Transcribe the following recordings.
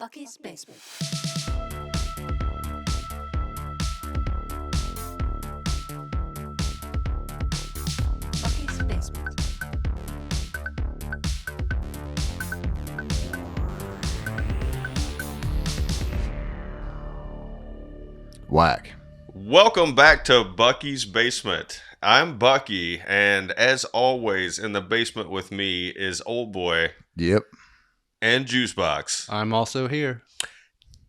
Bucky's basement. Bucky's basement. Whack. Welcome back to Bucky's Basement. I'm Bucky, and as always, in the basement with me is Old Boy Yep. and Juicebox. I'm also here.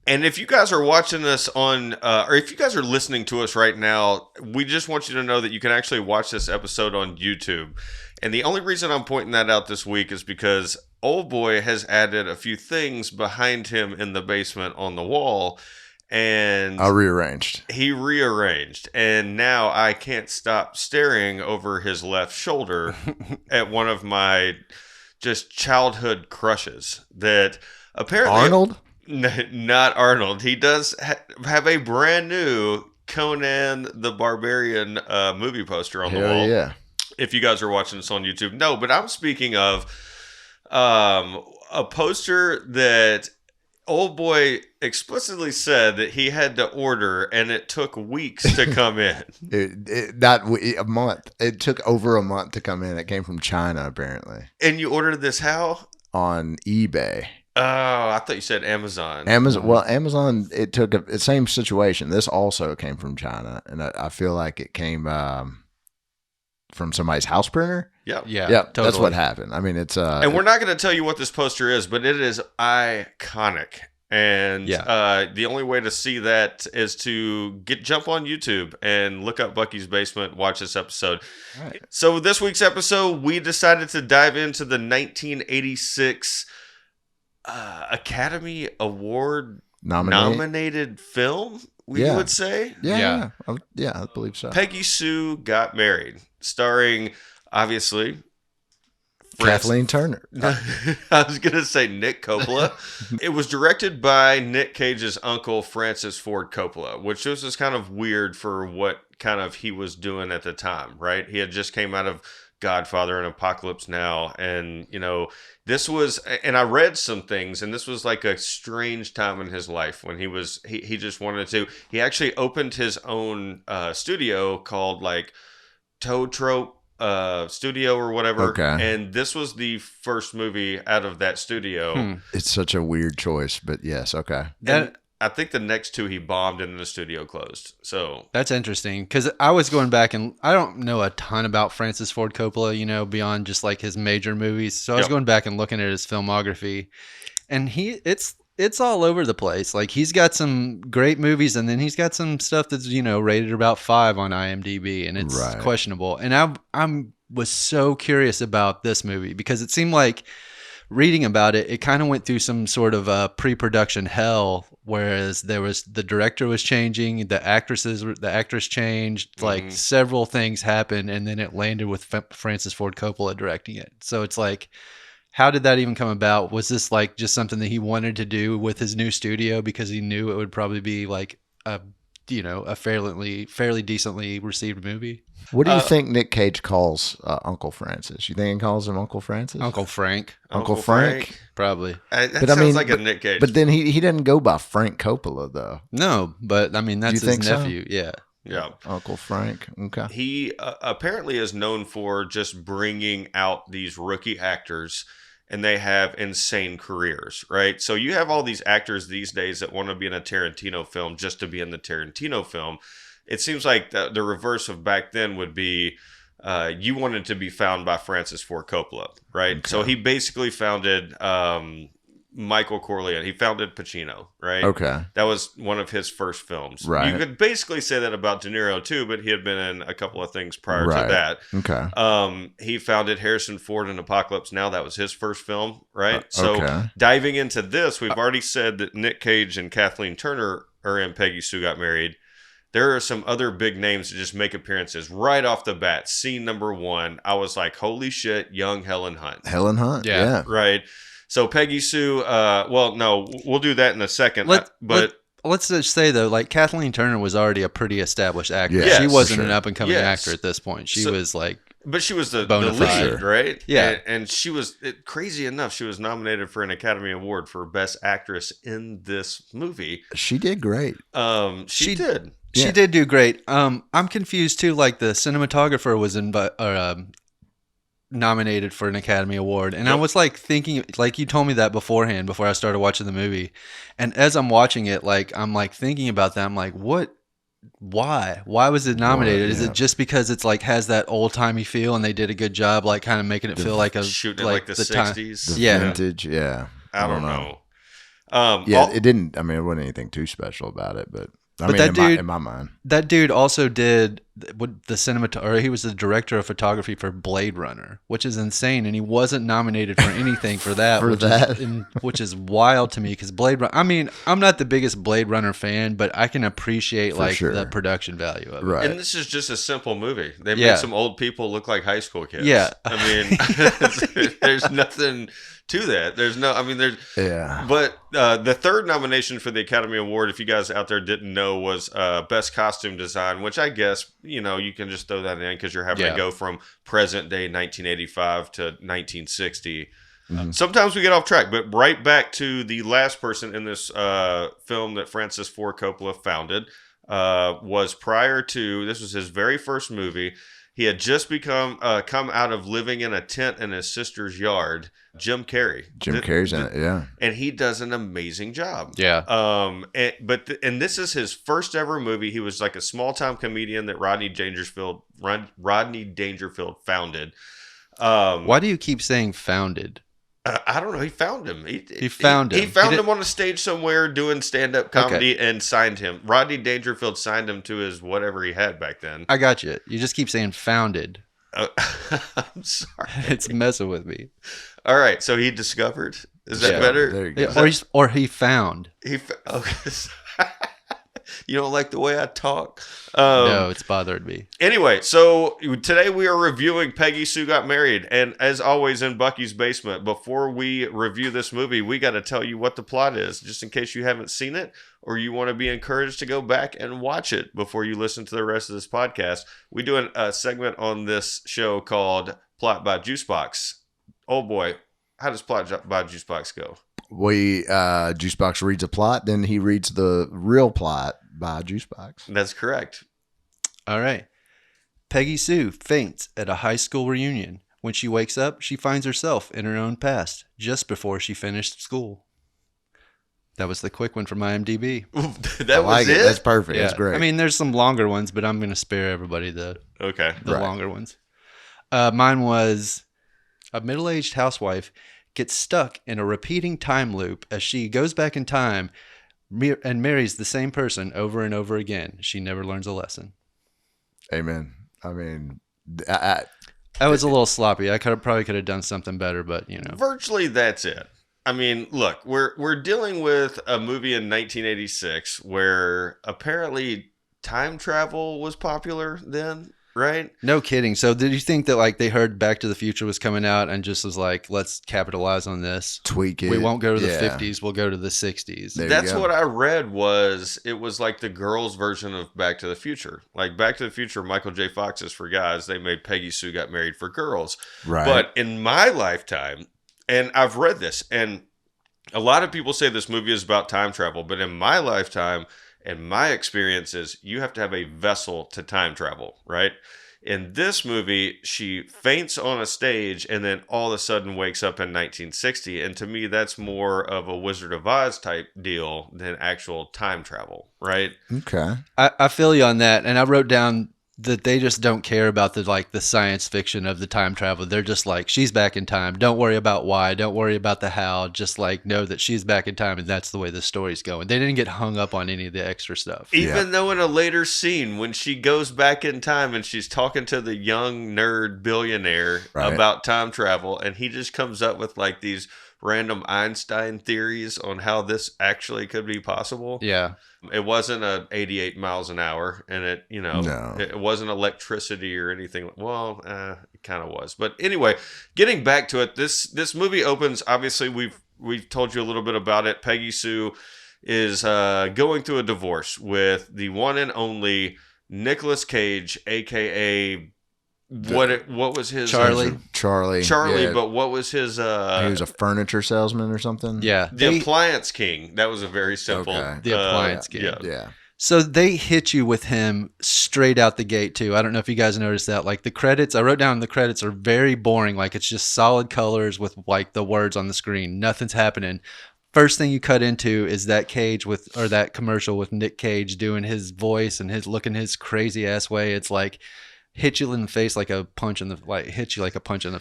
And if you guys are watching us on, or if you guys are listening to us right now, we just want you to know that you can actually watch this episode on YouTube. And the only reason I'm pointing that out this week is because Old Boy has added a few things behind him in the basement on the wall. And I rearranged. he rearranged, and now I can't stop staring over his left shoulder at one of my just childhood crushes. That apparently Arnold? Not Arnold. He does have a brand new Conan the Barbarian movie poster on the wall. Yeah. If you guys are watching this on YouTube, no. But I'm speaking of a poster that Old Boy explicitly said that he had to order, and it took weeks to come in. A month. It took over a month to come in. It came from China, apparently. And you ordered this how? On eBay. Oh, I thought you said Amazon. Amazon, it took the same situation. This also came from China, and I feel like it came from somebody's house printer. Yep. Yeah, Yep, totally. that's what happened. I mean, it's And we're not going to tell you what this poster is, but it is iconic. And the only way to see that is to jump on YouTube and look up Bucky's Basement, watch this episode. Right. So this week's episode, we decided to dive into the 1986 Academy Award nominated film, you would say? Yeah, I believe so. Peggy Sue Got Married, starring, obviously, Kathleen Turner. I was going to say Nick Coppola. It was directed by Nic Cage's uncle, Francis Ford Coppola, which was just kind of weird for what kind of he was doing at the time, right? He had just came out of Godfather and Apocalypse Now. And, you know, this was, and I read some things, and this was like a strange time in his life when he just wanted to, he actually opened his own studio called like Toe Trope studio or whatever. Okay. And this was the first movie out of that studio. It's such a weird choice, but yes, okay. And I think the next two he bombed and the studio closed. So That's interesting because I was going back and I don't know a ton about Francis Ford Coppola, you know, beyond just like his major movies. So I was going back and looking at his filmography, and it's all over the place. Like he's got some great movies, and then he's got some stuff that's, you know, rated about 5 on IMDb, and it's questionable. And I was so curious about this movie because it seemed like reading about it, it kind of went through some sort of pre-production hell, whereas the director was changing, the actress changed, like several things happened, and then it landed with Francis Ford Coppola directing it. So it's like, how did that even come about? Was this like just something that he wanted to do with his new studio because he knew it would probably be like a fairly decently received movie? What do you think Nic Cage calls Uncle Francis? You think he calls him Uncle Francis? Uncle Frank, Uncle Frank? probably. That sounds like a Nick Cage. But then he doesn't go by Frank Coppola though. No, but I mean that's his nephew. So? Yeah. Uncle Frank. Okay. He apparently is known for just bringing out these rookie actors, and they have insane careers, right? So you have all these actors these days that want to be in a Tarantino film just to be in the Tarantino film. It seems like the reverse of back then would be you wanted to be found by Francis Ford Coppola, right? Okay. So he basically founded Michael Corleone. He founded Pacino, right? Okay. That was one of his first films. Right. You could basically say that about De Niro too, but he had been in a couple of things prior to that. Okay. He founded Harrison Ford in Apocalypse Now. That was his first film, right? So diving into this, we've already said that Nic Cage and Kathleen Turner are in Peggy Sue Got Married. There are some other big names that just make appearances right off the bat. Scene number 1, I was like, holy shit, young Helen Hunt. Helen Hunt, yeah. Right. So Peggy Sue, well, no, we'll do that in a second. Let's just say though, like Kathleen Turner was already a pretty established actress. Yes, she wasn't an up and coming actor at this point. She was like But she was the Bona fide. lead, right? Yeah. And she was, crazy enough, she was nominated for an Academy Award for Best Actress in this movie. She did great. She did. She Yeah. did do great. I'm confused too. Like the cinematographer was nominated for an Academy Award, and I Yep. was like thinking, like you told me that beforehand before I started watching the movie, and as I'm watching it, like I'm like thinking about that. I'm like, what? Why was it nominated? Is yeah. it just because it's like has that old timey feel and they did a good job, like kind of making it feel like a Shooting like the time- 60s. The Yeah. vintage, yeah. I don't know. Yeah, it didn't. I mean, it wasn't anything too special about it, but I mean, that dude- in my mind, That dude also did or he was the director of photography for Blade Runner, which is insane, and he wasn't nominated for anything for that, For that? which is wild to me because Blade Runner. I mean, I'm not the biggest Blade Runner fan, but I can appreciate For sure. the production value of it. right? And this is just a simple movie. They Yeah. made some old people look like high school kids. Yeah. I mean, there's nothing to that. There's Yeah, but the third nomination for the Academy Award, if you guys out there didn't know, was Best Costume Design, which I guess, you can just throw that in because you're having Yeah. to go from present day 1985 to 1960. Sometimes we get off track, but right back to the last person in this film that Francis Ford Coppola founded was prior to, this was his very first movie. He had just come out of living in a tent in his sister's yard. Jim Carrey. Jim Carrey's in it. Yeah, And he does an amazing job. Yeah. And this is his first ever movie. He was like a small time comedian that Rodney Dangerfield founded. Why do you keep saying founded? I don't know. He found him. He found him. He found He him on a stage somewhere doing stand-up comedy and signed him. Rodney Dangerfield signed him to his whatever he had back then. I got you. You just keep saying founded. I'm sorry. It's messing with me. All right. So he discovered. Is that Yeah, better? there you go. Yeah, or he found. Okay. You don't like the way I talk? No, it's bothered me. Anyway, so today we are reviewing Peggy Sue Got Married. And as always in Bucky's basement, before we review this movie, we got to tell you what the plot is, just in case you haven't seen it or you want to be encouraged to go back and watch it before you listen to the rest of this podcast. We do a segment on this show called Plot by Juicebox. Oh boy, how does Plot by Juicebox go? Juicebox reads a plot, then he reads the real plot by Juicebox. That's correct. All right. Peggy Sue faints at a high school reunion. When she wakes up, she finds herself in her own past just before she finished school. That was the quick one from IMDb. That I was like it? That's perfect. That's great. I mean, there's some longer ones, but I'm going to spare everybody the Okay. Right. longer ones. Mine was a middle-aged housewife gets stuck in a repeating time loop as she goes back in time and marries the same person over and over again. She never learns a lesson. Amen. I mean, That was a little sloppy. I probably could have done something better, but Virtually that's it. I mean, look, we're dealing with a movie in 1986 where apparently time travel was popular then, right? No kidding. So did you think that like they heard Back to the Future was coming out and just was like, let's capitalize on this? tweak it. We won't go to the Yeah. 50s. We'll go to the 60s. There you That's go. what I read it was like the girls' version of Back to the Future. Like Back to the Future, Michael J. Fox is for guys. They made Peggy Sue Got Married for girls. Right. But in my lifetime, and I've read this, and a lot of people say this movie is about time travel, but in my lifetime and my experiences, you have to have a vessel to time travel, right? In this movie, she faints on a stage and then all of a sudden wakes up in 1960. And to me, that's more of a Wizard of Oz type deal than actual time travel, right? Okay. I feel you on that. And I wrote down that they just don't care about the science fiction of the time travel. They're just like, she's back in time. Don't worry about why. Don't worry about the how. Just like know that she's back in time and that's the way the story's going. They didn't get hung up on any of the extra stuff. Even though in a later scene, when she goes back in time and she's talking to the young nerd billionaire Right. about time travel, and he just comes up with like these random Einstein theories on how this actually could be possible. Yeah. It wasn't 88 miles an hour, and No. it wasn't electricity or anything. Well, it kind of was. But anyway, getting back to it, this movie opens. Obviously, we've told you a little bit about it. Peggy Sue is going through a divorce with the one and only Nicolas Cage, aka what was his Charlie. Charlie. Charlie, yeah. but what was his He was a furniture salesman or something. Yeah. the appliance king. That was a very simple Okay. The appliance king. Yeah. Yeah. So they hit you with him straight out the gate too. I don't know if you guys noticed that. Like the credits, I wrote down the credits are very boring. Like it's just solid colors with like the words on the screen. Nothing's happening. First thing you cut into is that that commercial with Nic Cage doing his voice and his looking his crazy ass way. It's like hit you in the face like a punch in the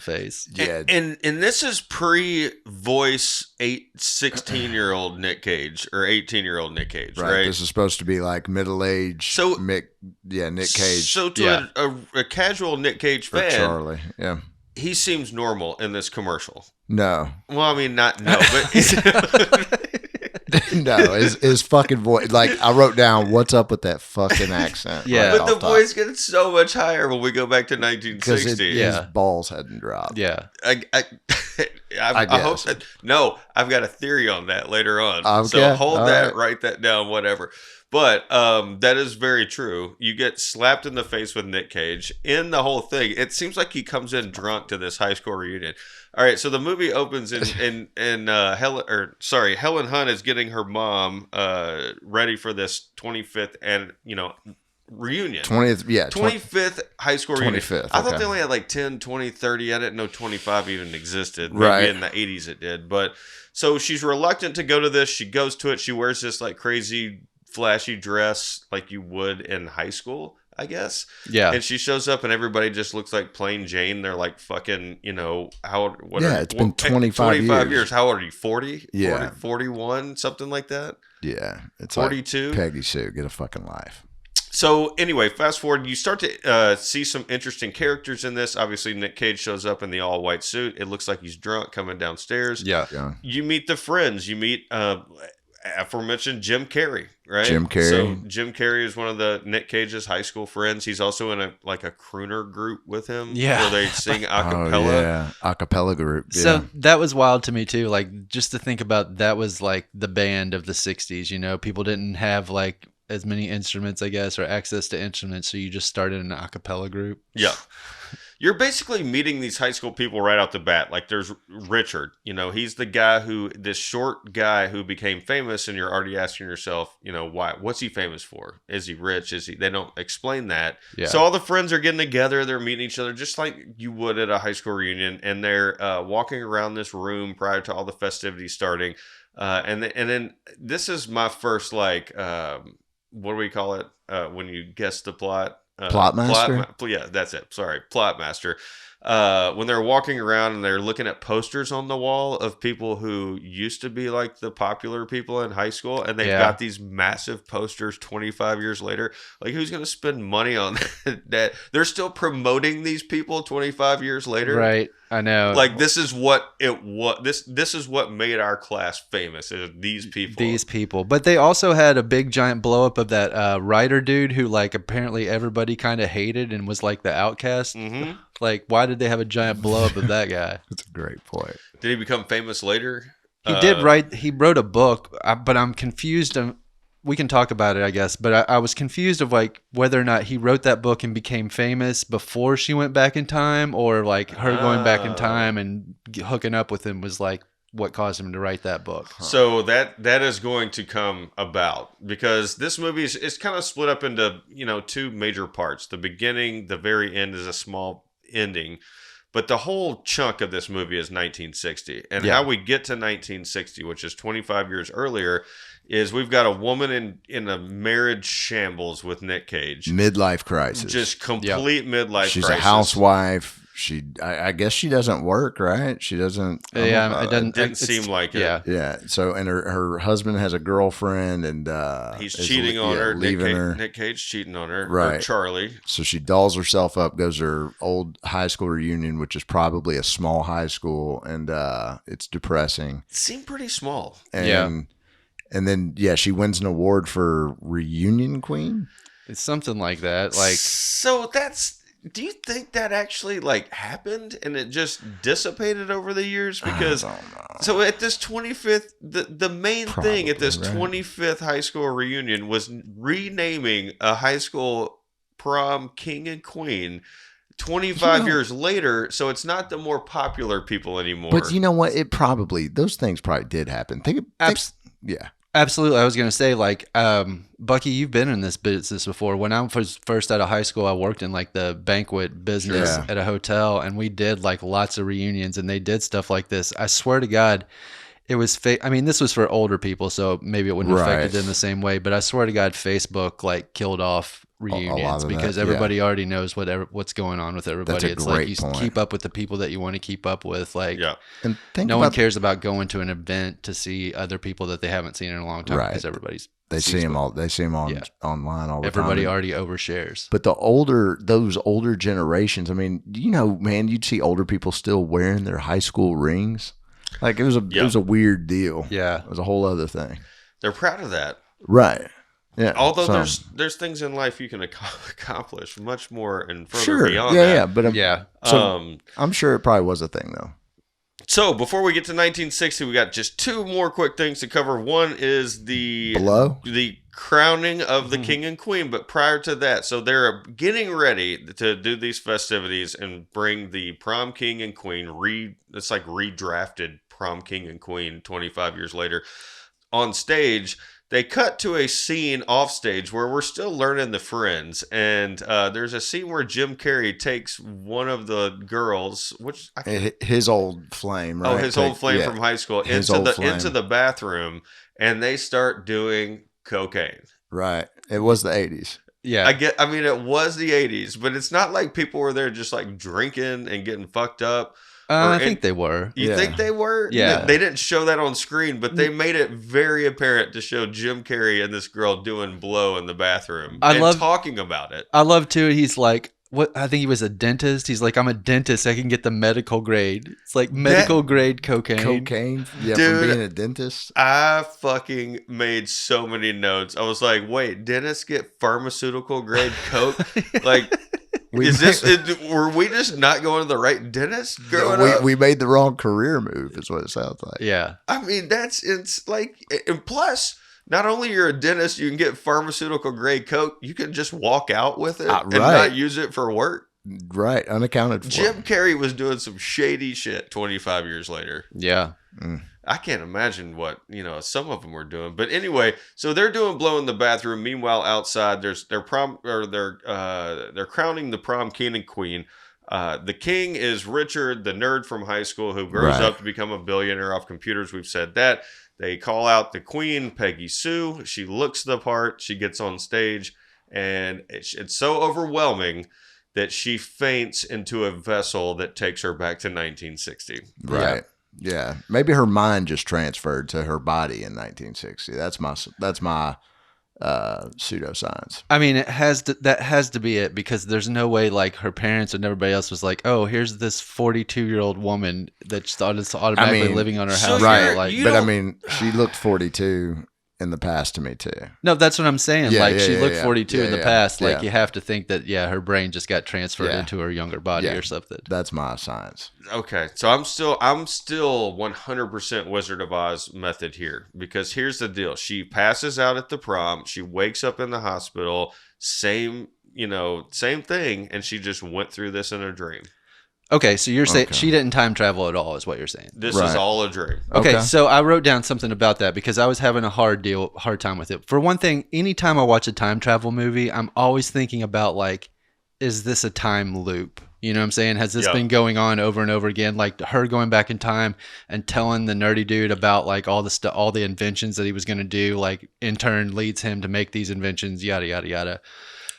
face. Yeah. And this is pre-voice 16-year-old Nic Cage or 18-year-old Nic Cage, right? This is supposed to be like middle-aged So- Nic Cage So to Yeah. a casual Nic Cage or fan, Charlie. Yeah. he seems normal in this commercial. No. Well, I mean, not no, but No, his fucking voice. Like I wrote down, what's up with that fucking accent? Yeah. right but the off top. voice gets so much higher when we go back to because 1960. his balls hadn't dropped. Yeah. I hope guess. that. No, I've got a theory on that later on. Okay, So hold all that, right. write that down, whatever. But that is very true. You get slapped in the face with Nic Cage in the whole thing. It seems like he comes in drunk to this high school reunion. All right, so the movie opens in Helen Hunt is getting her mom ready for this 25th and reunion. 20th, yeah. 25th high school reunion. 25th, I thought okay. they only had like 10, 20, 30. I didn't know 25 even existed. Maybe Right. in the 80s it did. But so she's reluctant to go to this. She goes to it. She wears this like crazy flashy dress like you would in high school, I guess. Yeah. And she shows up and everybody just looks like plain Jane. They're like fucking, It's been 25 years. How old are you? 40? Yeah. 40, 41, something like that? Yeah. It's 42? like Peggy Sue, get a fucking life. So anyway, fast forward, you start to see some interesting characters in this. Obviously, Nic Cage shows up in the all-white suit. It looks like he's drunk coming downstairs. Yeah. Yeah. You meet the friends. You meet aforementioned Jim Carrey, right? Jim Carrey. So Jim Carrey is one of the Nic Cage's high school friends. He's also in a crooner group with him. Yeah. Where they sing a Oh, cappella. yeah. Acapella group. Yeah. So that was wild to me too. Like just to think about that was like the band of the 60s, people didn't have like as many instruments, I guess, or access to instruments. So you just started an a cappella group. Yeah. You're basically meeting these high school people right out the bat. Like there's Richard, he's the guy this short guy who became famous, and you're already asking yourself, why? What's he famous for? Is he rich? They don't explain that. Yeah. So all the friends are getting together, they're meeting each other just like you would at a high school reunion, and they're walking around this room prior to all the festivities starting. And then this is my first what do we call it when you guess the plot? Plot master? Yeah, that's it. Sorry, plot master. When they're walking around and they're looking at posters on the wall of people who used to be like the popular people in high school, and they've got these massive posters 25 years later. Like, who's going to spend money on that? They're still promoting these people 25 years later. Right. I know. Like, this is what it was. This is what made our class famous. Is these people. But they also had a big giant blow up of that writer dude who like apparently everybody kind of hated and was like the outcast. Mm-hmm. Like, why did they have a giant blow up of that guy? That's a great point. Did he become famous later? He wrote a book, but I'm confused. We can talk about it, I guess. But I was confused of like whether or not he wrote that book and became famous before she went back in time, or like her going back in time and hooking up with him was like what caused him to write that book. So that is going to come about because this movie is kind of split up into two major parts. The beginning, the very end is a small ending. But the whole chunk of this movie is 1960. And how we get to 1960, which is 25 years earlier, is we've got a woman in a marriage shambles with Nic Cage. Midlife crisis. Just complete midlife crisis. She's a housewife. I guess she doesn't work, right? She doesn't. Yeah, it didn't seem like it. Yeah. Yeah. So, and her husband has a girlfriend, and he's cheating on her. Leaving her. Nic Cage cheating on her. Right. Or Charlie. So she dolls herself up, goes to her old high school reunion, which is probably a small high school, and it's depressing. It seemed pretty small. And then she wins an award for reunion queen. It's something like that. Like, so do you think that actually like happened and it just dissipated over the years? Because I don't know. so at this 25th, the main thing at this Probably, right. 25th high school reunion was renaming a high school prom king and queen 25 years later, so it's not the more popular people anymore. But you know what? Those things probably did happen. Yeah. Absolutely. I was going to say, like, Bucky, you've been in this business before. When I was first out of high school, I worked in like the banquet business at a hotel, and we did like lots of reunions, and they did stuff like this. I swear to God, it was I mean, this was for older people, so maybe it wouldn't affect it in the same way, but I swear to God, Facebook like killed off reunions because everybody already knows what's going on with everybody. It's like you keep up with the people that you want to keep up with. Like, and no one cares about going to an event to see other people that they haven't seen in a long time because they see them all. They see them online all the time. Everybody already overshares. But those older generations, I mean, man, you'd see older people still wearing their high school rings. Like it was a weird deal. Yeah, it was a whole other thing. They're proud of that, right? Yeah. Although there's things in life you can accomplish much more and further beyond that. Yeah, but I'm sure it probably was a thing though. So before we get to 1960, we got just two more quick things to cover. One is the crowning of the king and queen. But prior to that, so they're getting ready to do these festivities and bring the prom king and queen. It's like redrafted prom king and queen 25 years later on stage. They cut to a scene off stage where we're still learning the Friends, and there's a scene where Jim Carrey takes one of the girls, his old flame, right? Oh, his old flame from high school, into the bathroom, and they start doing cocaine. Right. It was the 80s. Yeah. I mean, it was the 80s, but it's not like people were there just like drinking and getting fucked up. I think they were. You think they were? Yeah. They didn't show that on screen, but they made it very apparent to show Jim Carrey and this girl doing blow in the bathroom talking about it. I love too. He's like, what? I think he was a dentist. He's like, I'm a dentist. I can get the medical grade. It's like medical grade cocaine. Cocaine? Yeah, dude, from being a dentist? I fucking made so many notes. I was like, wait, dentists get pharmaceutical grade coke? Like... were we just not going to the right dentist growing up? We made the wrong career move is what it sounds like. Yeah. I mean, it's like, and plus, not only you're a dentist, you can get pharmaceutical grade coke, you can just walk out with it and not use it for work. Right. Unaccounted for. Jim Carrey was doing some shady shit 25 years later. Yeah. I can't imagine what, some of them were doing. But anyway, so they're doing blow in the bathroom. Meanwhile, outside, they're crowning the prom king and queen. The king is Richard, the nerd from high school who grows up to become a billionaire off computers. We've said that. They call out the queen, Peggy Sue. She looks the part. She gets on stage, and it's so overwhelming that she faints into a vessel that takes her back to 1960. Right. Yeah, maybe her mind just transferred to her body in 1960. That's my pseudoscience. I mean, that has to be it because there's no way like her parents and everybody else was like, oh, here's this 42-year-old woman that's automatically living on her house. Right. Like, but I mean, she looked 42 in the past to me too. No, that's what I'm saying. She looked 42 in the past. Yeah. Like you have to think that her brain just got transferred into her younger body or something. That's my science. Okay, so I'm still 100% Wizard of Oz method here because here's the deal: she passes out at the prom, she wakes up in the hospital, same thing, and she just went through this in a dream. Okay, so you're saying she didn't time travel at all, is what you're saying. This is all a dream. Okay, so I wrote down something about that because I was having a hard time with it. For one thing, anytime I watch a time travel movie, I'm always thinking about like, is this a time loop? You know what I'm saying? Has this been going on over and over again? Like her going back in time and telling the nerdy dude about like all the inventions that he was going to do, like in turn leads him to make these inventions, yada, yada, yada.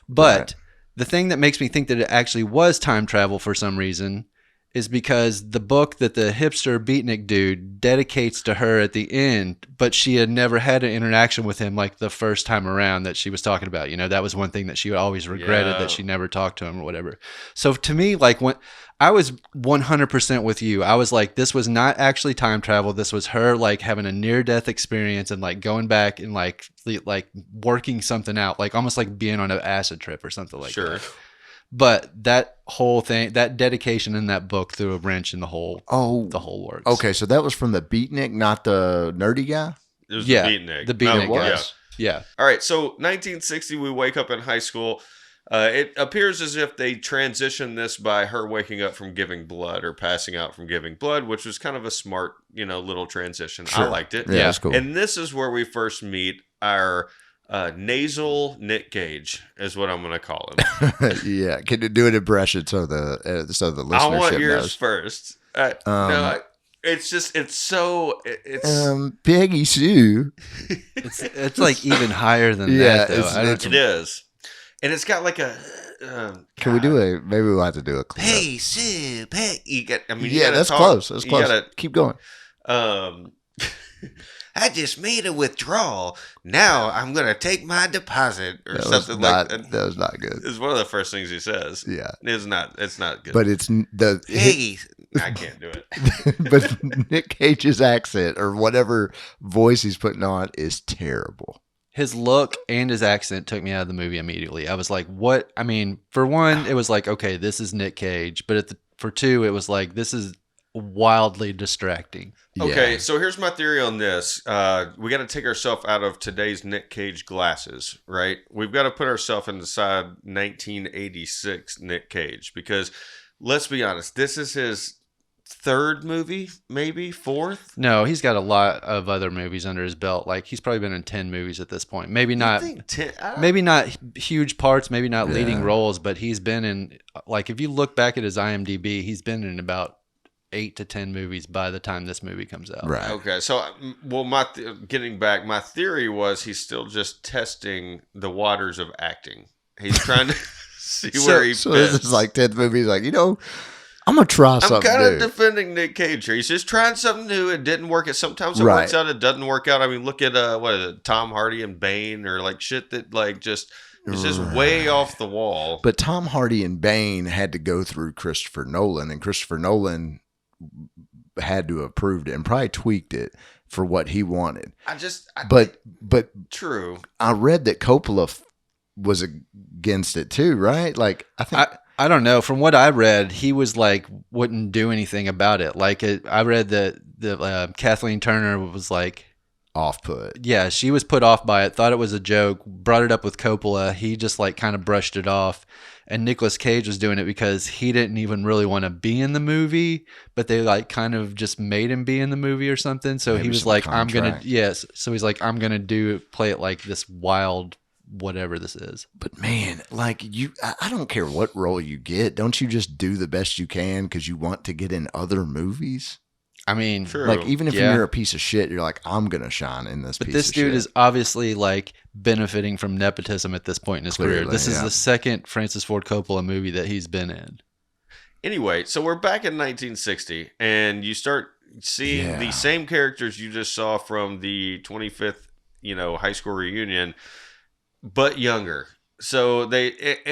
But the thing that makes me think that it actually was time travel for some reason is because the book that the hipster beatnik dude dedicates to her at the end, but she had never had an interaction with him like the first time around that she was talking about. That was one thing that she always regretted that she never talked to him or whatever. So to me, like when I was 100% with you, I was like, this was not actually time travel. This was her like having a near-death experience and like going back and like working something out, like almost like being on an acid trip or something like that. But that whole thing, that dedication in that book threw a wrench in the whole works. Okay, so that was from the beatnik, not the nerdy guy? It was the beatnik. The beatnik was. Yeah. All right, so 1960, we wake up in high school. It appears as if they transitioned this by her waking up from giving blood or passing out from giving blood, which was kind of a smart, little transition. I liked it. Yeah, that's cool. And this is where we first meet our nasal Nic Cage, is what I'm going to call him. Yeah, can you do an impression so the listenership I want yours knows? first. No, it's Peggy Sue. It's like even higher than that, though. It is. And it's got like a. Can we do maybe we'll have to do a clip. Hey, Sue, Peggy. Yeah, that's close. That's close. Keep going. I just made a withdrawal. Now I'm going to take my deposit or something like that. That was not good. It's one of the first things he says. Yeah. It's not good. But it's Peggy. I can't do it. But Nic Cage's accent or whatever voice he's putting on is terrible. His look and his accent took me out of the movie immediately. I was like, what? I mean, for one, it was like, okay, this is Nic Cage. But for two, it was like, this is wildly distracting. Okay, Yeah. so here's my theory on this. We got to take ourselves out of today's Nic Cage glasses, right? We've got to put ourselves inside 1986 Nic Cage because, let's be honest, this is his third movie, maybe fourth. No, he's got a lot of other movies under his belt. Like he's probably been in 10 movies at this point. Maybe not. Maybe not huge parts. Maybe not leading roles. But he's been in. Like if you look back at his IMDb, he's been in about 8 to 10 movies by the time this movie comes out. Right. Okay, so getting back, my theory was he's still just testing the waters of acting. He's trying to see where he fits. So this is like 10th movie. He's like, I'm going to try I'm something kind of new. defending Nic Cage here. He's just trying something new. It didn't work. Sometimes it Right. works out. It doesn't work out. I mean, look at what is it, Tom Hardy and Bane, or like shit that like just is just way off the wall. But Tom Hardy and Bane had to go through Christopher Nolan, and Christopher Nolan had to have approved it and probably tweaked it for what he wanted. But true. I read that Coppola was against it too, right? Like I think. I don't know. From what I read, he was like wouldn't do anything about it. Like I read that Kathleen Turner was like off put. Yeah, she was put off by it. Thought it was a joke. Brought it up with Coppola. He just like kind of brushed it off. And Nicolas Cage was doing it because he didn't even really want to be in the movie, but they like kind of just made him be in the movie or something. So Maybe he was some like, contract. So he's like, I'm gonna play it like this wild whatever this is. But man, like I don't care what role you get. Don't you just do the best you can because you want to get in other movies? I mean, True. Like even if you're a piece of shit, you're like, I'm gonna shine in this. But piece this of dude shit. is obviously like benefiting from nepotism at this point in his career. Clearly, This is yeah. the second Francis Ford Coppola movie that he's been in. Anyway, so we're back in 1960, and you start seeing Yeah. the same characters you just saw from the 25th, high school reunion, but younger. So I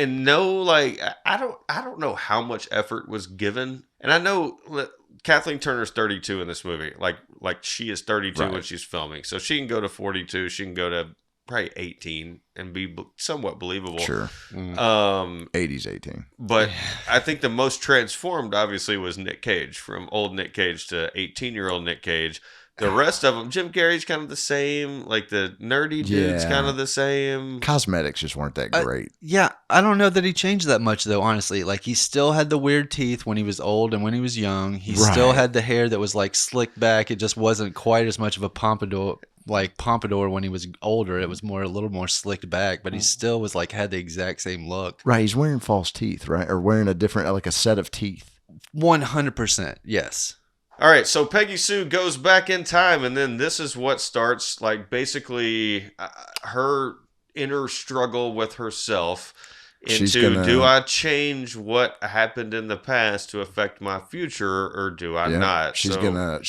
don't know how much effort was given, and I know Kathleen Turner's 32 in this movie. Like she is 32 when Right. she's filming, so she can go to 42. She can go to probably 18 and be somewhat believable. Sure. 80s 18. But I think the most transformed, obviously, was Nic Cage, from old Nic Cage to 18-year-old Nic Cage. The rest of them, Jim Carrey's kind of the same. Like the nerdy dude's Yeah. kind of the same. Cosmetics just weren't that great. Yeah, I don't know that he changed that much though, honestly. Like he still had the weird teeth when he was old and when he was young. He still Right. had the hair that was like slicked back. It just wasn't quite as much of a pompadour when he was older. It was a little more slicked back, but he still was like had the exact same look. Right. He's wearing false teeth, right? Or wearing a different, like a set of teeth. 100%, yes. All right, so Peggy Sue goes back in time, and then this is what starts, like, basically her inner struggle with herself into, do I change what happened in the past to affect my future, or do I not? She's gonna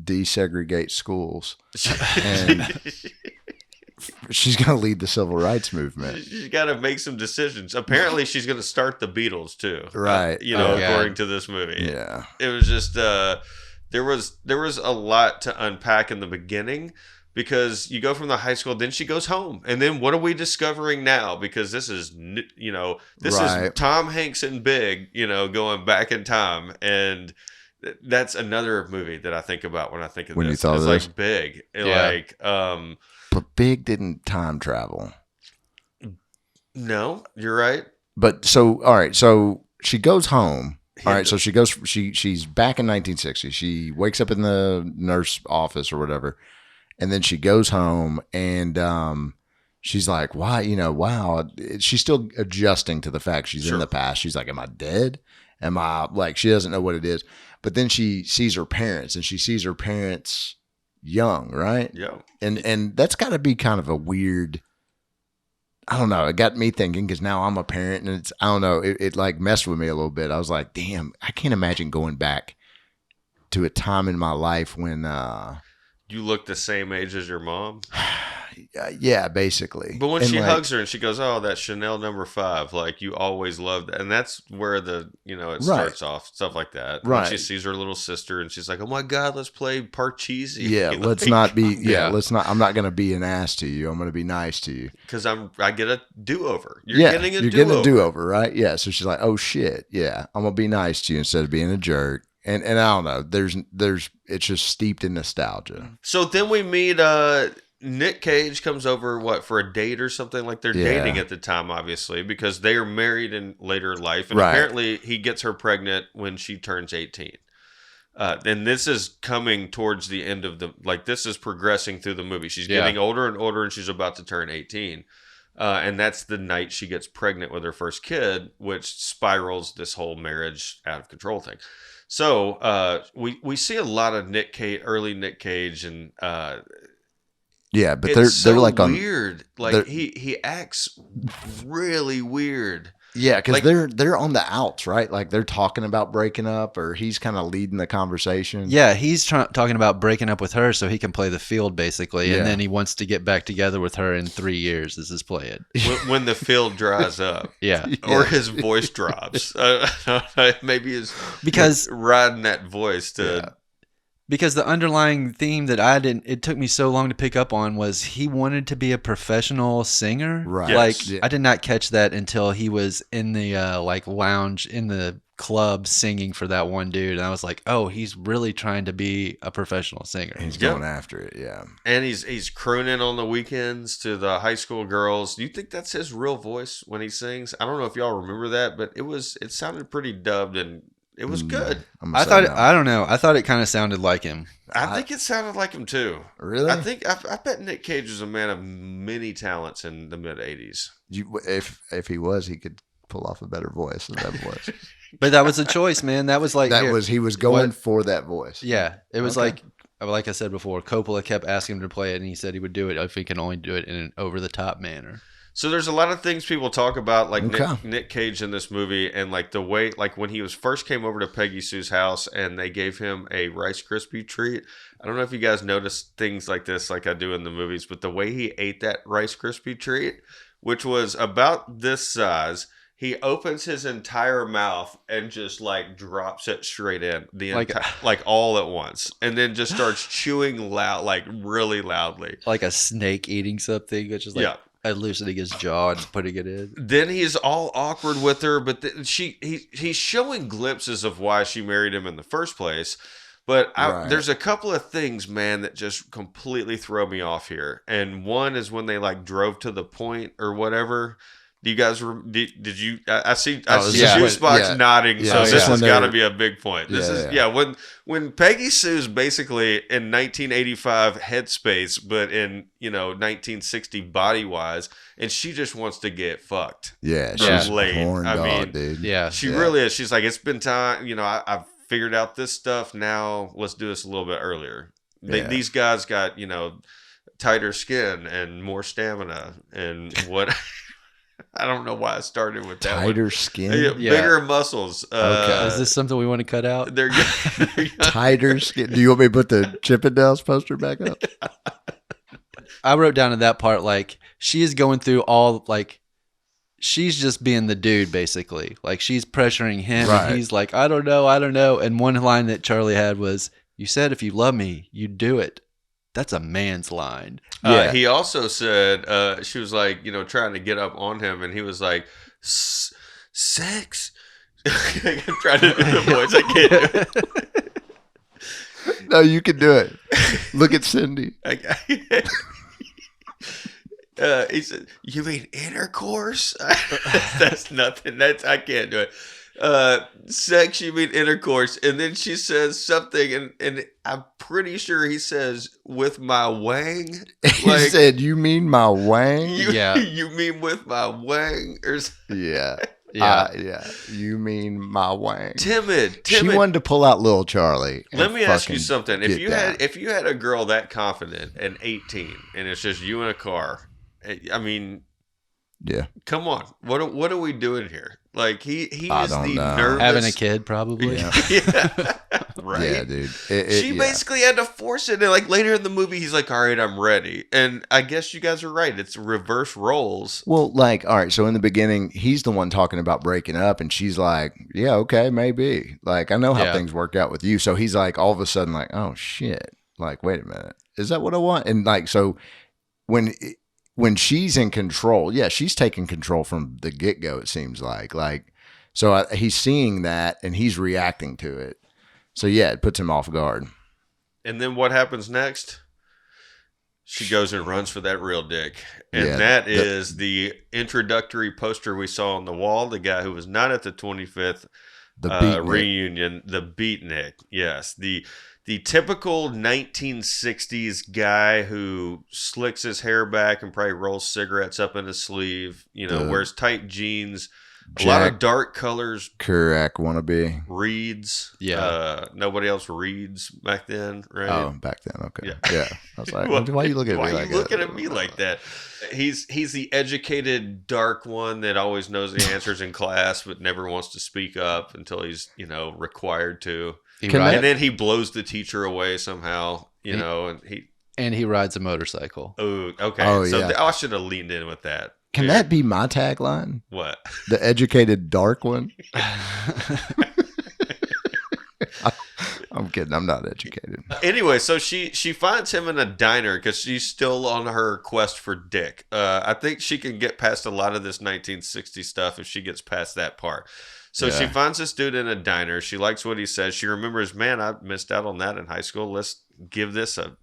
desegregate schools, and she's gonna lead the civil rights movement. She's got to make some decisions. Apparently, she's going to start the Beatles too. Right. According to this movie. Yeah. It was just there was a lot to unpack in the beginning, because you go from the high school, then she goes home, and then what are we discovering now? Because this is is Tom Hanks and Big, going back in time, and that's another movie that I think about when I think of When this. you thought it's of this? like Big, Yeah. like But Big didn't time travel. No, you're right. But so, all right. So she goes home. All right. So she goes, she's back in 1960. She wakes up in the nurse office or whatever. And then she goes home and, she's like, why, wow. She's still adjusting to the fact she's in the past. She's like, am I dead? Am I like, she doesn't know what it is. But then she sees her parents and she sees her parents young, right? Yeah. And that's got to be kind of a weird, I don't know. It got me thinking because now I'm a parent and it's, I don't know. It like messed with me a little bit. I was like, damn, I can't imagine going back to a time in my life when, you look the same age as your mom. yeah, basically. But when and she like, hugs her and she goes, "Oh, that Chanel number 5," like you always loved that, and that's where the it starts off, stuff like that. Right. When she sees her little sister and she's like, "Oh my God, let's play Parcheesi." Yeah, let's not be. Yeah, let's not. I'm not going to be an ass to you. I'm going to be nice to you because I get a do-over. You're getting a do-over, right? Yeah. So she's like, "Oh shit, yeah, I'm gonna be nice to you instead of being a jerk." And I don't know. There's it's just steeped in nostalgia. So then we meet Nic Cage comes over for a date or something, like they're dating at the time, obviously, because they are married in later life, and apparently he gets her pregnant when she turns 18. And this is coming towards the end of this is progressing through the movie. She's getting older and older, and she's about to turn 18. And that's the night she gets pregnant with her first kid, which spirals this whole marriage out of control thing. So we see a lot of early Nic Cage, and yeah, but it's they're like weird. Like he acts really weird. Yeah, because they're on the outs, right? Like they're talking about breaking up, or he's kind of leading the conversation. Yeah, he's talking about breaking up with her so he can play the field, basically, and then he wants to get back together with her in 3 years. This is play it when the field dries up, or his voice drops. Maybe because riding that voice to. Yeah. Because the underlying theme that it took me so long to pick up on was he wanted to be a professional singer. Right. Like, I did not catch that until he was in the lounge in the club singing for that one dude. And I was like, oh, he's really trying to be a professional singer. He's going after it, yeah. And he's crooning on the weekends to the high school girls. Do you think that's his real voice when he sings? I don't know if y'all remember that, but it sounded pretty dubbed and it was good. I don't know. I thought it kind of sounded like him. I think it sounded like him too. Really? I bet Nic Cage was a man of many talents in the mid '80s. If he was, he could pull off a better voice than that voice. But that was a choice, man. That was like he was going for that voice. Yeah, it was like I said before. Coppola kept asking him to play it, and he said he would do it if he can only do it in an over the top manner. So there's a lot of things people talk about, like Nic Cage in this movie, and like the way, like when he first came over to Peggy Sue's house, and they gave him a Rice Krispie treat. I don't know if you guys noticed things like this, like I do in the movies, but the way he ate that Rice Krispie treat, which was about this size, he opens his entire mouth and just like drops it straight in like all at once, and then just starts chewing loud, like really loudly, like a snake eating something, which is like loosening his jaw and putting it in. Then he's all awkward with her, but he's showing glimpses of why she married him in the first place. But there's a couple of things, man, that just completely throw me off here. And one is when they like drove to the point or whatever. Do you guys did you? I see Juice Box nodding, so this has got to be a big point. This is when Peggy Sue's basically in 1985 headspace, but in 1960 body wise, and she just wants to get fucked. Yeah, she's laid. Horn dog, dude. Yeah, she really is. She's like, it's been time. I've figured out this stuff. Now let's do this a little bit earlier. These guys got tighter skin and more stamina and what. I don't know why I started with that. Tighter skin? Bigger muscles. Okay. Is this something we want to cut out? They're good. Tighter skin. Do you want me to put the Chippendales poster back up? I wrote down in that part, like, she is going through all, like, she's just being the dude, basically. Like, she's pressuring him, and he's like, I don't know. And one line that Charlie had was, you said if you love me, you'd do it. That's a man's line. He also said, she was like, trying to get up on him, and he was like, sex? I'm trying to do the voice. I can't do it. No, you can do it. Look at Cindy. He said, "You mean intercourse?" That's nothing. I can't do it. Sex, you mean intercourse. And then she says something, and I'm pretty sure he says, "With my wang." He said, "You mean my wang?" You mean with my wang? Yeah. Yeah. You mean my wang? Timid. She wanted to pull out little Charlie. Let me ask you something. If get you had a girl that confident and 18, and it's just you in a car, I mean, yeah. come on. What are we doing here? Like he I is don't the know. nervous. Having a kid, probably. Yeah. Yeah. Right. Yeah, dude. She basically had to force it. And like later in the movie, he's like, "All right, I'm ready." And I guess you guys are right. It's reverse roles. Well, like, all right. So in the beginning, he's the one talking about breaking up, and she's like, "Yeah, okay, maybe." Like, I know how things work out with you. So he's like, all of a sudden, like, "Oh shit!" Like, wait a minute, is that what I want? And like, so when she's in control, yeah, she's taking control from the get go. It seems like so he's seeing that and he's reacting to it. So yeah, it puts him off guard. And then what happens next? She goes and runs for that real dick. And Yeah, that is the introductory poster we saw on the wall. The guy who was not at the 25th reunion, the beatnik. Yes. The typical 1960s guy who slicks his hair back and probably rolls cigarettes up in his sleeve, wears tight jeans, a lot of dark colors. Correct, wannabe. Reads. Yeah. Nobody else reads back then, right? Oh, back then, okay. Yeah. I was like, why are you looking at me like that? Why are you looking at me like that? He's the educated, dark one that always knows the answers in class but never wants to speak up until he's, required to. And then he blows the teacher away somehow, and he rides a motorcycle. Oh, okay. Oh, so yeah. I should have leaned in with that. Can that be my tagline? What? The educated dark one? I'm kidding. I'm not educated. Anyway, so she finds him in a diner because she's still on her quest for dick. I think she can get past a lot of this 1960 stuff if she gets past that part. So she finds this dude in a diner. She likes what he says. She remembers, man, I missed out on that in high school. Let's give this a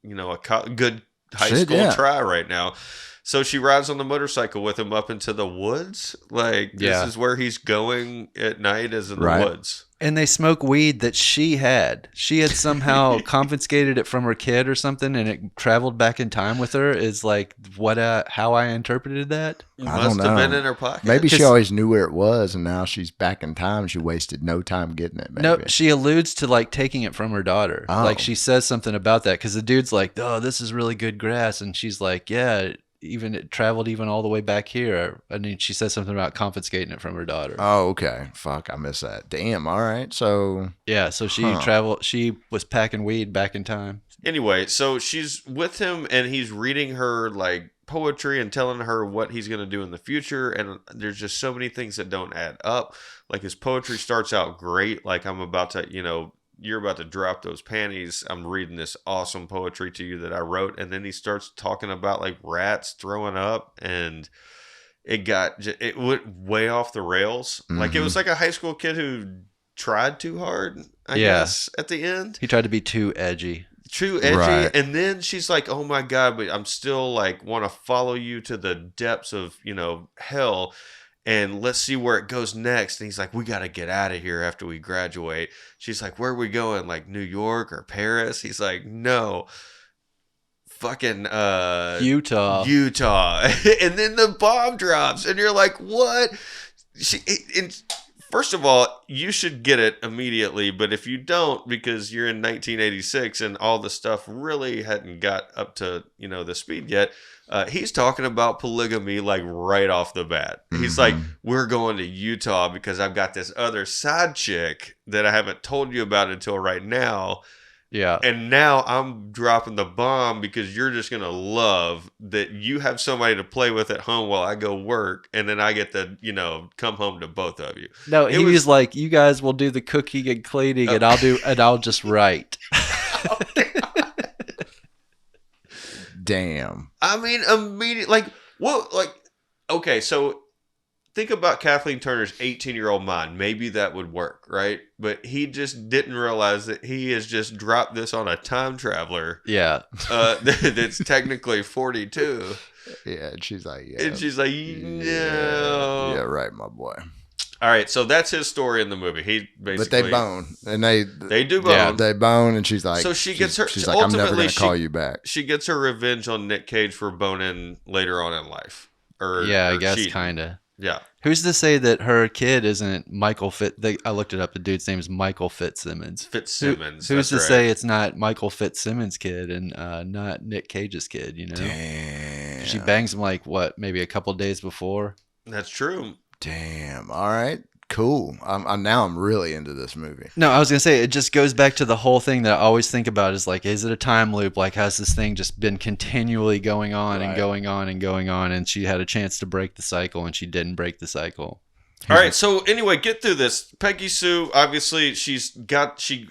good high school try right now. So she rides on the motorcycle with him up into the woods. Like, this is where he's going at night, is in the woods. And they smoke weed that she had. She had somehow confiscated it from her kid or something, and it traveled back in time with her. Is like how I interpreted that. It I must don't have know. been in her pocket. Maybe she always knew where it was, and now she's back in time. She wasted no time getting it. Maybe. No, she alludes to like taking it from her daughter. Oh. Like she says something about that because the dude's like, "Oh, this is really good grass," and she's like, "Yeah." Even it traveled even all the way back here. I mean, she says something about confiscating it from her daughter. Oh, okay. Fuck, I missed that. Damn. All right. So yeah, so she traveled. She was packing weed back in time. Anyway, so she's with him and he's reading her like poetry and telling her what he's going to do in the future. And there's just so many things that don't add up. Like his poetry starts out great. Like I'm about to, you're about to drop those panties. I'm reading this awesome poetry to you that I wrote. And then he starts talking about like rats throwing up, and it went way off the rails. Mm-hmm. Like it was like a high school kid who tried too hard, I guess, at the end. He tried to be too edgy. Right. And then she's like, "Oh my God, but I'm still like want to follow you to the depths of, hell. And let's see where it goes next." And he's like, "We got to get out of here after we graduate." She's like, "Where are we going? Like New York or Paris?" He's like, "No, fucking Utah." And then the bomb drops, and you're like, "What?" First of all, you should get it immediately, but if you don't, because you're in 1986 and all the stuff really hadn't got up to the speed yet. He's talking about polygamy like right off the bat. He's like, "We're going to Utah because I've got this other side chick that I haven't told you about until right now." Yeah. And now I'm dropping the bomb because you're just going to love that you have somebody to play with at home while I go work. And then I get to, come home to both of you. No, he was like, "You guys will do the cooking and cleaning and I'll just write." Damn. I mean, immediately, okay, so think about Kathleen Turner's 18-year-old mind. Maybe that would work, right? But he just didn't realize that he has just dropped this on a time traveler. Yeah. That's technically 42. Yeah, and she's like, yeah. And she's like, no. Yeah, right, my boy. All right, so that's his story in the movie. He basically, But they bone, and they do bone. Yeah, they bone, and she's like, So she gets her. She's like, I'm never gonna call you back. She gets her revenge on Nic Cage for boning later on in life. I guess cheating. kind of. Yeah. Who's to say that her kid isn't Michael I looked it up. The dude's name is Michael Fitzsimmons. Fitzsimmons. Who's to that's say right. it's not Michael Fitzsimmons' kid and not Nic Cage's kid? You know, Damn. she bangs him like what, maybe a couple days before. That's true. Damn. All right. Cool. I'm really into this movie. No, I was gonna say it just goes back to the whole thing that I always think about is like, is it a time loop? Like, has this thing just been continually going on and going on and going on? And she had a chance to break the cycle, and she didn't break the cycle. All right. So anyway, get through this. Peggy Sue, obviously, she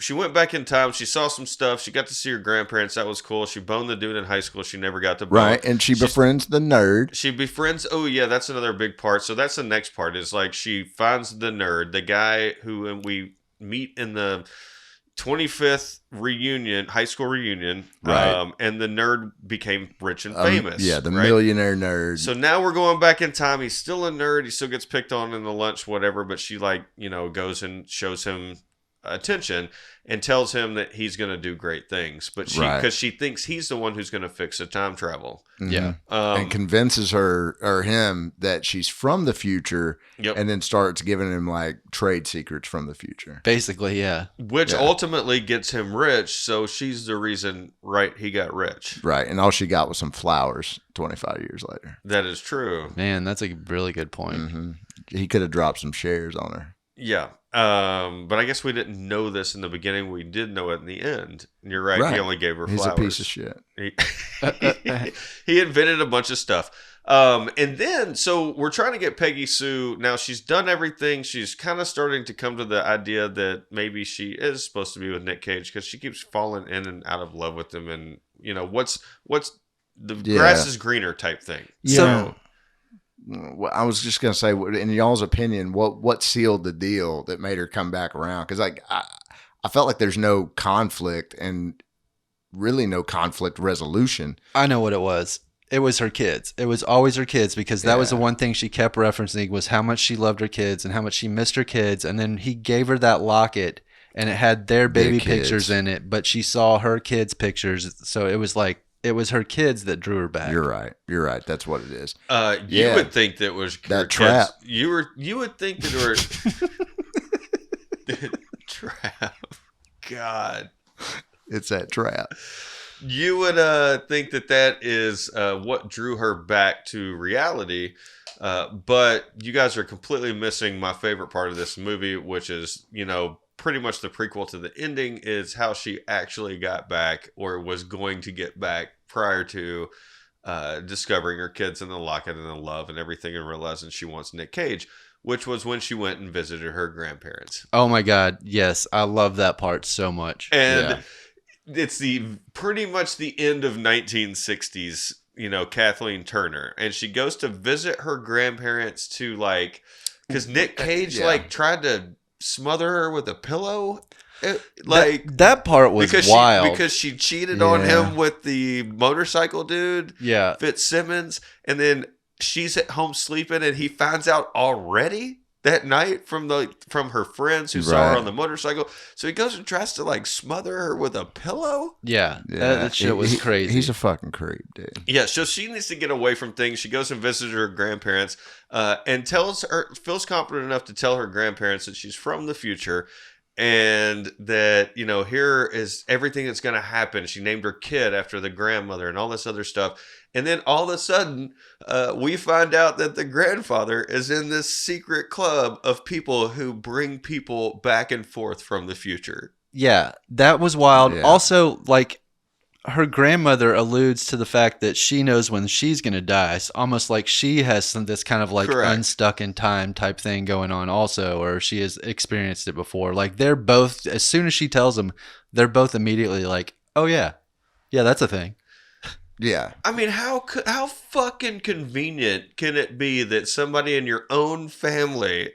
went back in time. She saw some stuff. She got to see her grandparents. That was cool. She boned the dude in high school. She never got to bone. Right, and she befriends the nerd. She befriends. Oh yeah, that's another big part. So that's the next part. Is like she finds the nerd, the guy who we meet in the 25th reunion, high school reunion. Right. And the nerd became rich and famous. Yeah, the right? millionaire nerd. So now we're going back in time. He's still a nerd. He still gets picked on in the lunch, whatever. But she goes and shows him attention and tells him that he's going to do great things. But because she thinks he's the one who's going to fix the time travel. Mm-hmm. Yeah. And convinces her or him that she's from the future. Yep. And then starts giving him like trade secrets from the future. Basically, yeah. Which ultimately gets him rich. So she's the reason, right? He got rich. Right. And all she got was some flowers 25 years later. That is true. Man, that's a really good point. Mm-hmm. He could have dropped some shares on her. Yeah. But I guess we didn't know this in the beginning. We did know it in the end. And you're right. He only gave her flowers. He's a piece of shit. He invented a bunch of stuff. And then, so we're trying to get Peggy Sue. Now she's done everything. She's kind of starting to come to the idea that maybe she is supposed to be with Nic Cage because she keeps falling in and out of love with him. And, what's the grass is greener type thing. Yeah. So, Well, I was just gonna say, in y'all's opinion, what sealed the deal that made her come back around? Because I felt like there's no conflict and really no conflict resolution. I know what it was. It was her kids. It was always her kids because that was the one thing she kept referencing was how much she loved her kids and how much she missed her kids. And then he gave her that locket and it had their baby pictures in it, but she saw her kids' pictures. So it was like, it was her kids that drew her back. You're right. That's what it is. you would think that was that trap. You would think that were trap. God, It's that trap. you would think that is what drew her back to reality. But you guys are completely missing my favorite part of this movie, which is, pretty much the prequel to the ending is how she actually got back or was going to get back prior to discovering her kids and the locket and the love and everything and realizing she wants Nic Cage, which was when she went and visited her grandparents. Oh my God. Yes. I love that part so much. And it's pretty much the end of 1960s, Kathleen Turner. And she goes to visit her grandparents to because Nic Cage tried to smother her with a pillow. That part was wild. Because she cheated on him with the motorcycle dude, Yeah. Fitzsimmons, and then she's at home sleeping, and he finds out already that night from her friends who saw her on the motorcycle. So he goes and tries to smother her with a pillow. Yeah. That shit was crazy. He's a fucking creep, dude. Yeah, so she needs to get away from things. She goes and visits her grandparents and feels confident enough to tell her grandparents that she's from the future and that, here is everything that's going to happen. She named her kid after the grandmother and all this other stuff. And then all of a sudden, we find out that the grandfather is in this secret club of people who bring people back and forth from the future. Yeah, that was wild. Yeah. Also, her grandmother alludes to the fact that she knows when she's going to die. It's almost like she has this kind of Correct. unstuck in time type thing going on also, or she has experienced it before. They're both, as soon as she tells them, they're both immediately like, oh yeah, that's a thing. Yeah. I mean, how fucking convenient can it be that somebody in your own family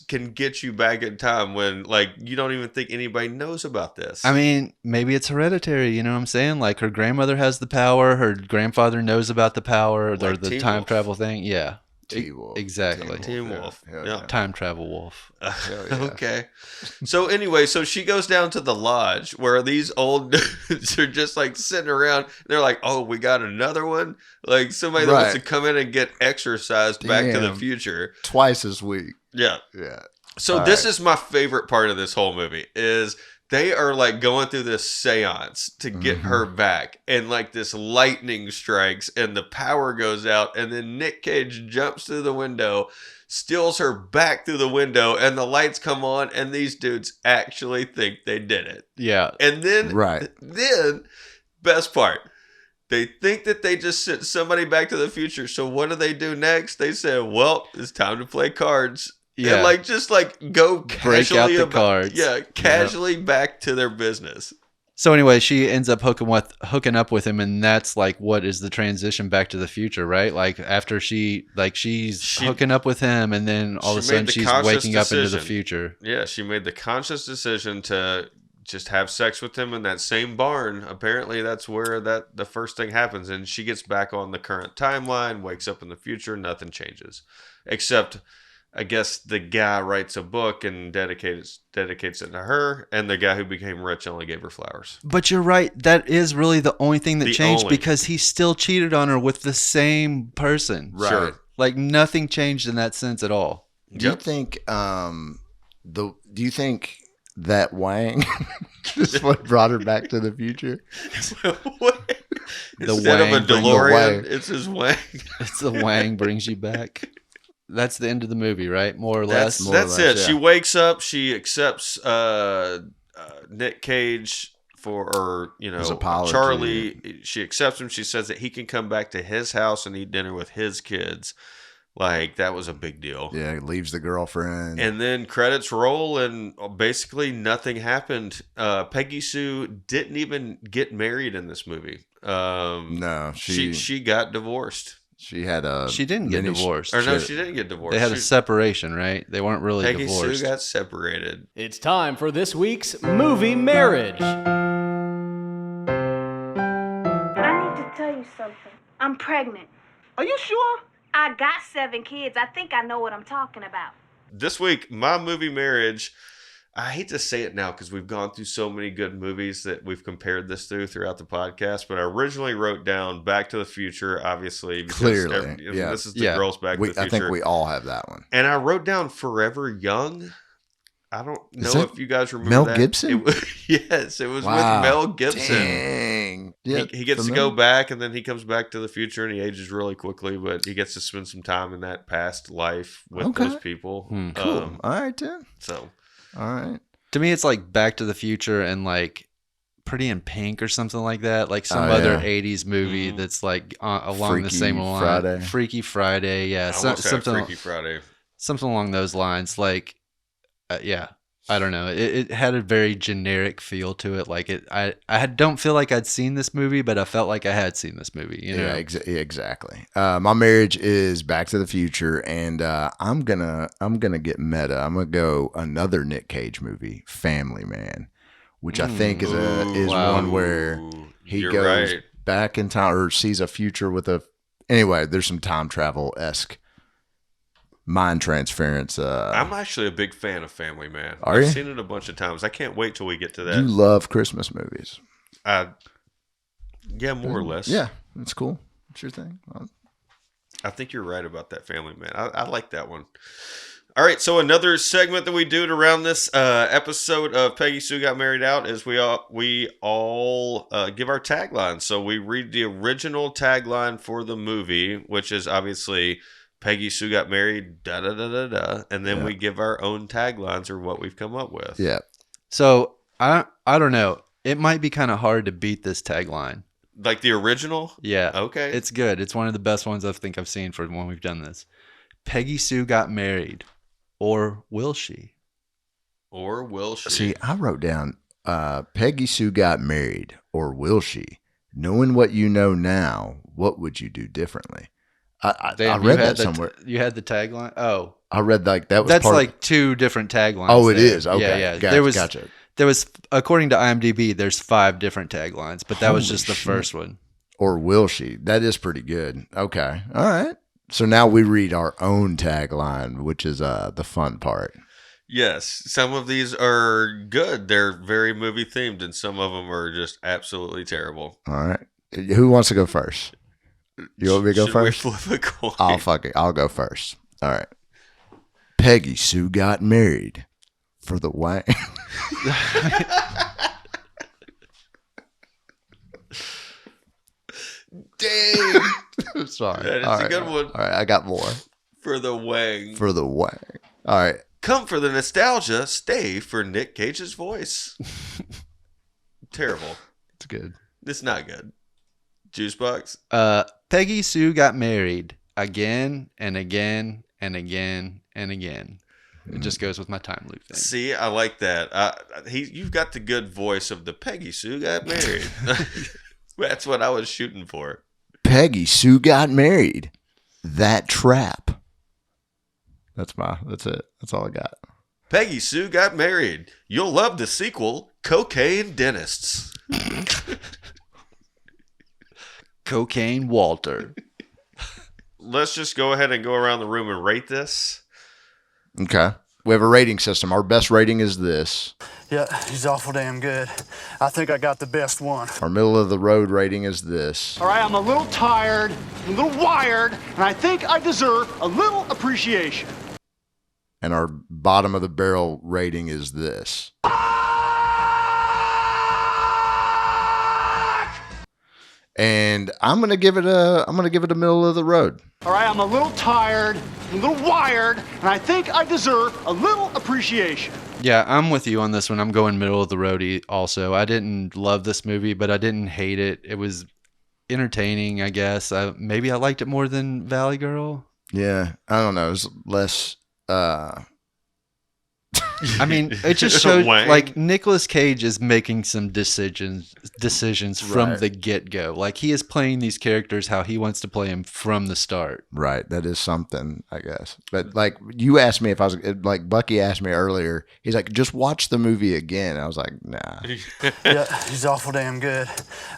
can get you back in time when like you don't even think anybody knows about this? I mean, maybe it's hereditary. You know what I'm saying? Like her grandmother has the power. Her grandfather knows about the power. Or Like the Teen time Wolf. travel thing. Yeah. T-Wolf. Exactly. Teen Wolf. Hell Yeah. Time travel wolf. Hell yeah. Okay. So anyway, so she goes down to the lodge where these old dudes are just like sitting around. They're like, "Oh, we got another one." Like somebody that wants to Right. come in and get exercised Back to the Damn. Future. Twice this week. Yeah. Yeah. So All this right. is my favorite part of this whole movie is they are like going through this seance to get Mhm. her back, and like this lightning strikes and the power goes out, and then Nic Cage jumps through the window, steals her back through the window, and the lights come on, and these dudes actually think they did it. Yeah. And then, Right. then best part, they think that they just sent somebody back to the future. So what do they do next? They say, "Well, it's time to play cards." Yeah. And like just like go Break out casually the cards. Yeah, casually back to their business. So anyway, she ends up hooking up with him, and that's like what is the transition back to the future, right? Like after she's hooking up with him, and then all of a She made sudden the she's conscious waking up into the decision. future. Yeah, she made the conscious decision to just have sex with him in that same barn. Apparently that's where the first thing happens, and she gets back on the current timeline, wakes up in the future, nothing changes. Except I guess the guy writes a book and dedicates it to her, and the guy who became rich only gave her flowers. But you're right. That is really the only thing that The changed only. because he still cheated on her with the same person. Right. Sure. Like nothing changed in that sense at all. Do you Yep. think do you think that Wang is what brought her back to the future? What? The Instead of a Wang brings- DeLorean, Wang. it's his Wang. It's the Wang brings you back. That's the end of the movie, right? More or less. More or That's less, it. yeah. She wakes up. She accepts Nic Cage for His apology. Charlie. She accepts him. She says that he can come back to his house and eat dinner with his kids. Like that was a big deal. Yeah, leaves the girlfriend. And then credits roll, and basically nothing happened. Peggy Sue didn't even get married in this movie. no, She got divorced. she had a She didn't get divorced. Or no, she didn't get divorced. They had a She- separation, right? They weren't really Peggy divorced. Sue got separated. It's time for this week's movie marriage. I need to tell you something. I'm pregnant. Are you sure? I got 7 kids. I think I know what I'm talking about. This week, my movie marriage. I hate to say it now because we've gone through so many good movies that we've compared this throughout the podcast. But I originally wrote down Back to the Future, obviously. Because Clearly, yeah. This is the Yeah. girls' Back to the I Future. think we all have that one. And I wrote down Forever Young. I don't Is know that if you guys remember Mel that. Gibson? It was, yes, it was Wow. with Mel Gibson. Dang. Yeah, He gets to familiar. go back, and then he comes back to the future, and he ages really quickly, but he gets to spend some time in that past life with Okay. those people. Cool. All right, then. So All right. To me, it's like Back to the Future and like Pretty in Pink or something like that. Like some Oh, other yeah. 80s movie Mhm. that's like along the Freaky same line. Friday. Freaky Friday. Yeah. I almost had Something, Freaky Friday. something along those lines. Like, yeah. I don't know. It had a very generic feel to it. Like don't feel like I'd seen this movie, but I felt like I had seen this movie. You know? Yeah, exactly. My marriage is Back to the Future, and I'm gonna get meta. I'm gonna go another Nic Cage movie, Family Man, which I think is wow. one where he You're goes right. back in time or sees a future with a. Anyway, there's some time travel esque mind transference. I'm actually a big fan of Family Man. Are I've you? seen it a bunch of times. I can't wait till we get to that. You love Christmas movies. Yeah, more or less. Yeah, that's cool. It's your thing. I think you're right about that, Family Man. I like that one. All right, so another segment that we do to round this episode of Peggy Sue Got Married out is we all give our tagline. So we read the original tagline for the movie, which is obviously Peggy Sue Got Married, da da da da da, and then Yeah. we give our own taglines or what we've come up with. Yeah. So I don't know. It might be kind of hard to beat this tagline. Like the original? Yeah. Okay. It's good. It's one of the best ones I think I've seen for when we've done this. Peggy Sue got married. Or will she? Or will she? See, I wrote down Peggy Sue Got Married, or will she? Knowing what you know now, what would you do differently? I Damn, read that somewhere. You had the tagline? Oh. I read like that was That's part like two different taglines. Oh, it there. is. Okay. Yeah. Gotcha. There was, according to IMDb, there's 5 different taglines, but that was Holy just the shit. first one. Or will she? That is pretty good. Okay. All right. So now we read our own tagline, which is the fun part. Yes, some of these are good. They're very movie themed, and some of them are just absolutely terrible. All right. Who wants to go first? You want me to go Should first? we flip a coin? I'll fuck it. I'll go first. All right. Peggy Sue got married for the wang. Dang. Sorry. That is All a right. good one. All right. I got more. For the wang. For the wang. All right. Come for the nostalgia, stay for Nic Cage's voice. Terrible. It's good. It's not good. Juicebox? Peggy Sue got married again and again and again and again. It just goes with my time loop thing. See, I like that. You've got the good voice of the Peggy Sue Got Married. That's what I was shooting for. Peggy Sue got married. That trap. That's it. That's all I got. Peggy Sue Got Married. You'll love the sequel, Cocaine Dentists. Cocaine Walter. Let's just go ahead and go around the room and rate this. Okay. We have a rating system. Our best rating is this. Yeah, he's awful damn good. I think I got the best one. Our middle of the road rating is this. All right, I'm a little tired, a little wired, and I think I deserve a little appreciation. And our bottom of the barrel rating is this. And I'm gonna give it a middle of the road. All right, I'm a little tired, a little wired, and I think I deserve a little appreciation. Yeah, I'm with you on this one. I'm going middle of the road also. I didn't love this movie, but I didn't hate it. It was entertaining, I guess. Maybe I liked it more than Valley Girl. Yeah, I don't know. It was less. I mean, it just showed Wang. like Nicolas Cage is making some decisions from Right. the get-go. Like he is playing these characters how he wants to play them from the start. Right, that is something, I guess. But like you asked me if I was like Bucky asked me earlier. He's like, just watch the movie again. I was like, nah. Yeah, he's awful damn good.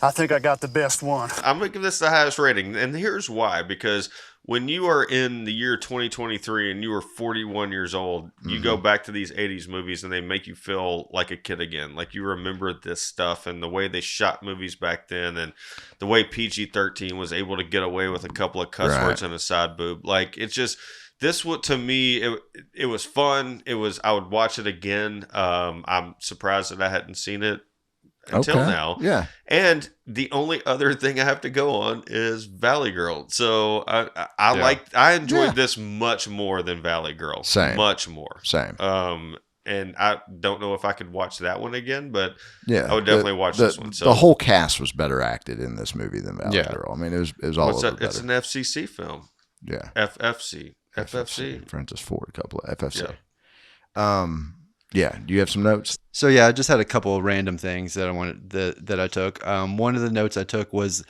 I think I got the best one. I'm going to give this the highest rating. And here's why. Because when you are in the year 2023 and you are 41 years old, you go back to these 80s movies and they make you feel like a kid again. Like you remember this stuff and the way they shot movies back then and the way PG-13 was able to get away with a couple of cuss Right. words and a side boob. Like it's just, this what to me, it was fun. I would watch it again. I'm surprised that I hadn't seen it until Okay. now. Yeah. And the only other thing I have to go on is Valley Girl. So I enjoyed this much more than Valley Girl. Same. Much more. Same. And I don't know if I could watch that one again, but Yeah. I would definitely watch this one. So the whole cast was better acted in this movie than Valley Yeah. Girl. I mean, it was all what's over that? It's better. an FCC film. Yeah. FFC. Francis Ford Coppola. FFC. Yeah. Yeah. Do you have some notes? So yeah, I just had a couple of random things that I wanted that I took. One of the notes I took was,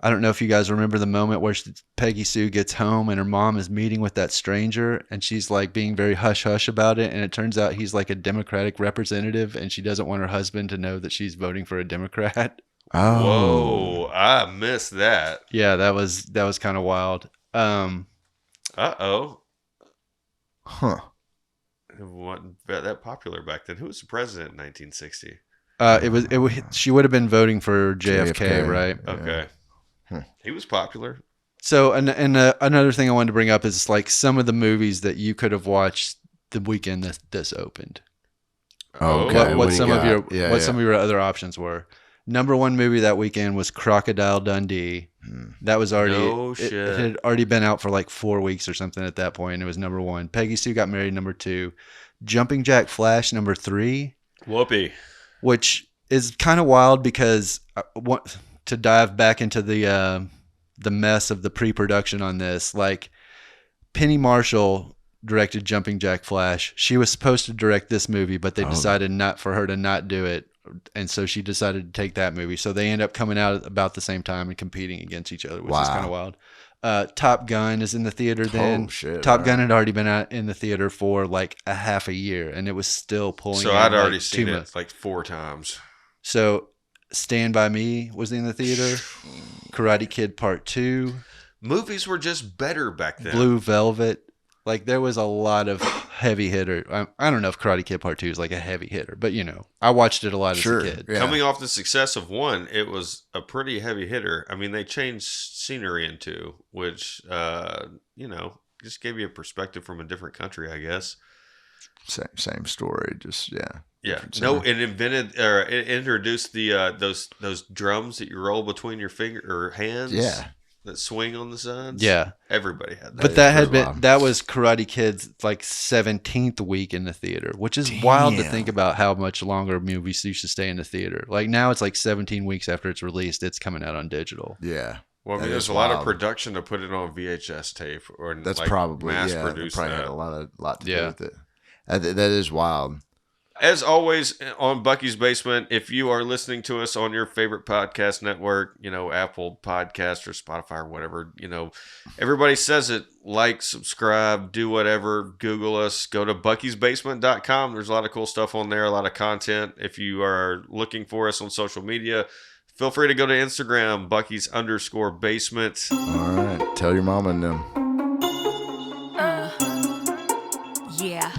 I don't know if you guys remember the moment where Peggy Sue gets home and her mom is meeting with that stranger and she's like being very hush hush about it, and it turns out he's like a Democratic representative and she doesn't want her husband to know that she's voting for a Democrat. Oh. Whoa, I missed that. Yeah, that was kind of wild. Uh-oh. Huh. It wasn't that popular back then. Who was the president in 1960? It was she would have been voting for JFK, right? Okay. He was popular. So, and another thing I wanted to bring up is like some of the movies that you could have watched the weekend this opened. Okay. What do you some of got? your some of your other options were. Number one movie that weekend was Crocodile Dundee. That was already No it shit. had already been out for like 4 weeks or something at that point. It was number one. Peggy Sue Got Married, number two. Jumping Jack Flash, number three. Whoopee. Which is kind of wild because to dive back into the mess of the pre-production on this, like Penny Marshall directed Jumping Jack Flash. She was supposed to direct this movie, but they decided not for her to not do it and so she decided to take that movie. So they end up coming out about the same time and competing against each other, which is kind of wild. Top Gun is in the theater then. Oh, shit. Top Gun had already been out in the theater for like a half a year, and it was still pulling. So in I'd like already 2 seen it months. like 4 times. So Stand By Me was in the theater. Karate Kid Part 2. Movies were just better back then. Blue Velvet. Like there was a lot of heavy hitter. I don't know if Karate Kid Part 2 is like a heavy hitter, but you know, I watched it a lot as a kid. Yeah. Coming off the success of 1, it was a pretty heavy hitter. I mean, they changed scenery in 2, which, you know, just gave you a perspective from a different country, I guess. Same story, just Yeah. different No, scenery. it introduced the those drums that you roll between your finger or hands. Yeah. That swing on the sides. Yeah. Everybody had that. But that had pretty been wild. that was Karate Kid's like 17th week in the theater, which is wild to think about how much longer movies used to stay in the theater. Like now it's like 17 weeks after it's released, it's coming out on digital. Yeah. Well, I mean, That there's is a lot of wild. production to put it on VHS tape, or That's like probably mass yeah. produce Probably that. had a lot to do Yeah. with it. That is wild. As always, on Bucky's Basement, if you are listening to us on your favorite podcast network, you know, Apple Podcast or Spotify or whatever, you know, everybody says it. Like, subscribe, do whatever. Google us. Go to buckysbasement.com. There's a lot of cool stuff on there, a lot of content. If you are looking for us on social media, feel free to go to Instagram, Bucky's_basement. All right. Tell your mama and them. Yeah.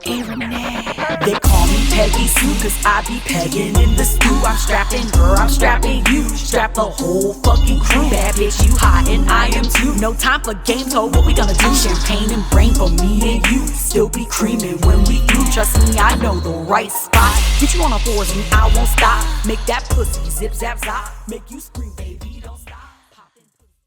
They call me Peggy Sue, cause I be pegging in the stew. I'm strapping her, I'm strapping you. Strap the whole fucking crew. Bad bitch, you hot and I am too. No time for games, so what we gonna do? Champagne and brain for me and you. Still be creaming when we do. Trust me, I know the right spot. Get you on a 4s and I won't stop. Make that pussy zip zap zop. Make you scream, baby.